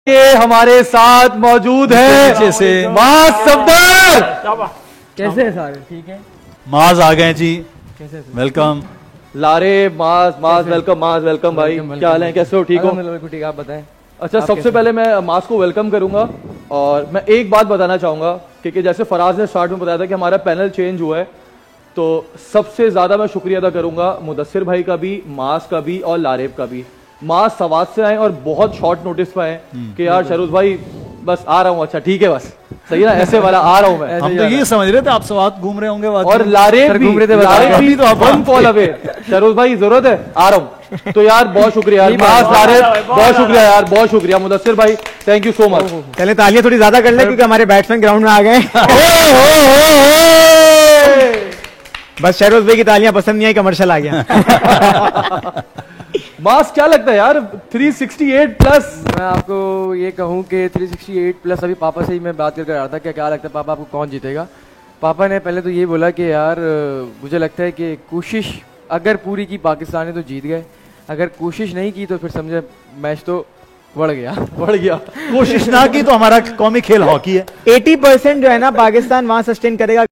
ये हमारे साथ मौजूद है से माज सफदर। कैसे है सारे? ठीक है, माज आ गए जी। कैसे? वेलकम। लारे माज वेलकम भाई, क्या हाल है, कैसे हो? ठीक हो? बिल्कुल ठीक, आप बताएं। अच्छा, सबसे पहले मैं माज को वेलकम करूंगा और मैं एक बात बताना चाहूंगा कि जैसे फराज ने स्टार्ट में बताया था कि हमारा पैनल चेंज हुआ है, तो सबसे ज्यादा मैं शुक्रिया अदा करूंगा मुदस्सिर भाई का भी, माज का भी और लारेब का भी। माज सवाद से आए और बहुत शॉर्ट नोटिस पे आए कि यार शरूफ भाई बस आ रहा हूँ, अच्छा ठीक है, बस सही ना, ऐसे वाला आ रहा हूँ मैं। हम तो ये समझ रहे थे आप सवात घूम रहे होंगे। और लारेब भी घूम रहे थे, लारेब भी तो वन कॉल अवे, शरूफ भाई जरूरत है, आ रहा हूँ। तो यार बहुत शुक्रिया यार माज, लारेब बहुत शुक्रिया यार, बहुत शुक्रिया मुदस्सिर भाई, थैंक यू सो मच। पहले तालियां थोड़ी ज्यादा कर ले क्योंकि हमारे बैट्समैन ग्राउंड में आ गए। बस शहरोज भाई की तालियां पसंद नहीं आई, कमर्शियल आ गया। मास क्या लगता है यार 368 प्लस? मैं आपको ये कहूं कि 368 प्लस, अभी पापा से ही मैं बात करके आ रहा था कि क्या लगता है पापा आपको कौन जीतेगा। पापा ने पहले तो ये बोला कि यार मुझे लगता है कि कोशिश अगर पूरी की पाकिस्तान ने तो जीत गए, अगर कोशिश नहीं की तो फिर समझे मैच तो बढ़ गया। कोशिश ना की तो हमारा कौमी खेल हॉकी है। 80% जो है ना पाकिस्तान वहां सस्टेन करेगा।